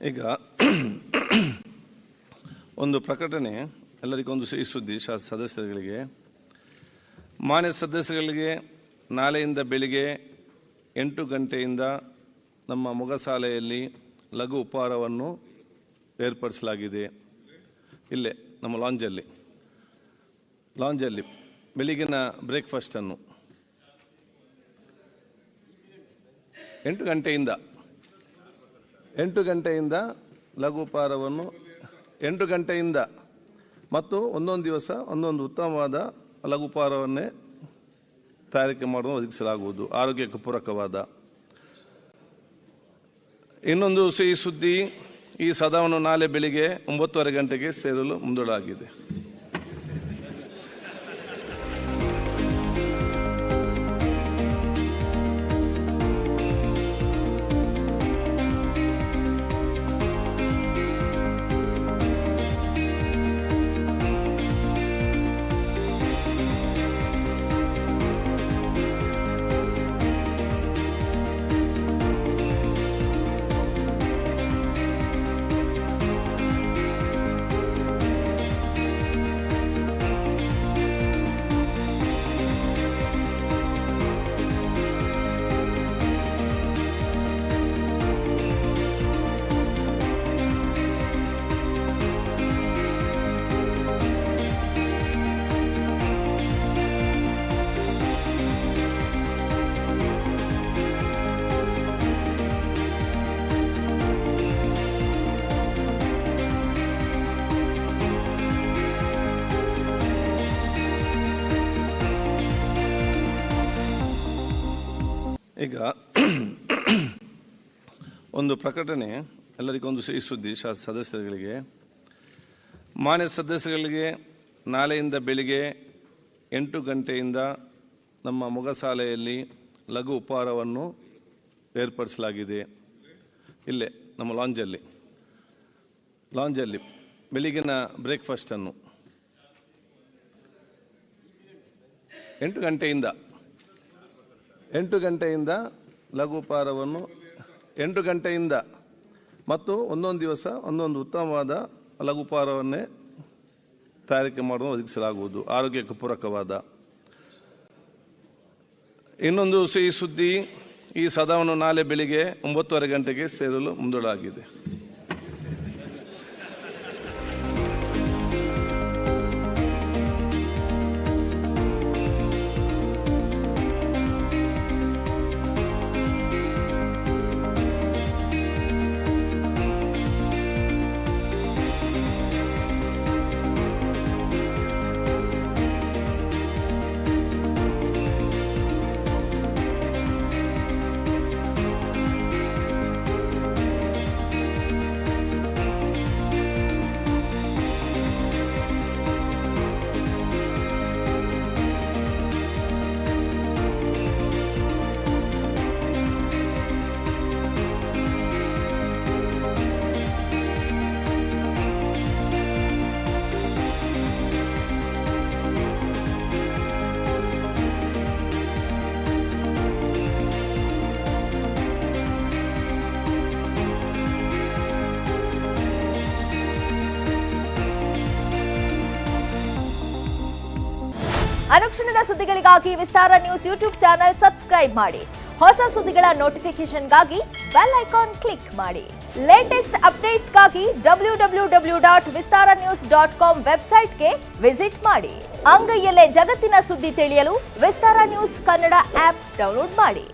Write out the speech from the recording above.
ಈಗ ಒಂದು ಪ್ರಕಟಣೆ, ಎಲ್ಲರಿಗೊಂದು ಸಿಹಿ ಸುದ್ದಿ. ಸದಸ್ಯರುಗಳಿಗೆ, ಮಾನ್ಯ ಸದಸ್ಯರುಗಳಿಗೆ, ನಾಳೆಯಿಂದ ಬೆಳಿಗ್ಗೆ 8 ಗಂಟೆಯಿಂದ ನಮ್ಮ ಮೊಗಸಾಲೆಯಲ್ಲಿ ಲಘು ಉಪಹಾರವನ್ನು ಏರ್ಪಡಿಸಲಾಗಿದೆ. ಇಲ್ಲೇ ನಮ್ಮ ಲಾಂಜಲ್ಲಿ ಬೆಳಿಗ್ಗಿನ ಬ್ರೇಕ್ಫಾಸ್ಟನ್ನು 8 ಗಂಟೆಯಿಂದ ಲಘು ಉಪಹಾರವನ್ನು 8 ಗಂಟೆಯಿಂದ ಮತ್ತು ಒಂದೊಂದು ದಿವಸ ಒಂದೊಂದು ಉತ್ತಮವಾದ ಲಘು ಉಪಹಾರವನ್ನೇ ತಯಾರಿಕೆ ಮಾಡಲು ಒದಗಿಸಲಾಗುವುದು, ಆರೋಗ್ಯಕ್ಕೆ ಪೂರಕವಾದ. ಇನ್ನೊಂದು ಸಿಹಿ ಸುದ್ದಿ, ಈ ಸದನವನ್ನು ನಾಳೆ ಬೆಳಿಗ್ಗೆ 9:30 ಗಂಟೆಗೆ ಸೇರಲು ಮುಂದೂಡಲಾಗಿದೆ. ಈಗ ಒಂದು ಪ್ರಕಟಣೆ, ಎಲ್ಲರಿಗೊಂದು ಸಿಹಿ ಸುದ್ದಿ. ಸದಸ್ಯರುಗಳಿಗೆ, ಮಾನ್ಯ ಸದಸ್ಯರುಗಳಿಗೆ, ನಾಳೆಯಿಂದ ಬೆಳಿಗ್ಗೆ 8 ಗಂಟೆಯಿಂದ ನಮ್ಮ ಮೊಗಸಾಲೆಯಲ್ಲಿ ಲಘು ಉಪಹಾರವನ್ನು ಏರ್ಪಡಿಸಲಾಗಿದೆ. ಇಲ್ಲೇ ನಮ್ಮ ಲಾಂಜಲ್ಲಿ ಬೆಳಿಗ್ಗಿನ ಬ್ರೇಕ್ಫಾಸ್ಟನ್ನು 8 ಗಂಟೆಯಿಂದ ಲಘು ಉಪಹಾರವನ್ನು 8 ಗಂಟೆಯಿಂದ ಮತ್ತು ಒಂದೊಂದು ದಿವಸ ಒಂದೊಂದು ಉತ್ತಮವಾದ ಲಘು ಉಪಹಾರವನ್ನೇ ತಯಾರಿಕೆ ಮಾಡಲು ಒದಗಿಸಲಾಗುವುದು, ಆರೋಗ್ಯಕ್ಕೆ ಪೂರಕವಾದ. ಇನ್ನೊಂದು ಸಿಹಿ ಸುದ್ದಿ, ಈ ಸದನವನ್ನು ನಾಳೆ ಬೆಳಿಗ್ಗೆ 9:30 ಗಂಟೆಗೆ ಸೇರಲು ಮುಂದೂಡಲಾಗಿದೆ. ಅನುಕ್ಷಣದ ಸುದ್ದಿಗಳಿಗಾಗಿ ವಿಸ್ತಾರ ನ್ಯೂಸ್ ಯೂಟ್ಯೂಬ್ ಚಾನೆಲ್ ಸಬ್ಸ್ಕ್ರೈಬ್ ಮಾಡಿ. ಹೊಸ ಸುದ್ದಿಗಳ ನೋಟಿಫಿಕೇಶನ್ಗಾಗಿ ಬೆಲ್ ಐಕಾನ್ ಕ್ಲಿಕ್ ಮಾಡಿ. ಲೇಟೆಸ್ಟ್ ಅಪ್ಡೇಟ್ಸ್ಗಾಗಿ www.vistaranews.com ವೆಬ್ಸೈಟ್ಗೆ ವಿಸಿಟ್ ಮಾಡಿ. ಅಂಗೈಯಲ್ಲೇ ಜಗತ್ತಿನ ಸುದ್ದಿ ತಿಳಿಯಲು ವಿಸ್ತಾರ ನ್ಯೂಸ್ ಕನ್ನಡ ಆಪ್ ಡೌನ್ಲೋಡ್ ಮಾಡಿ.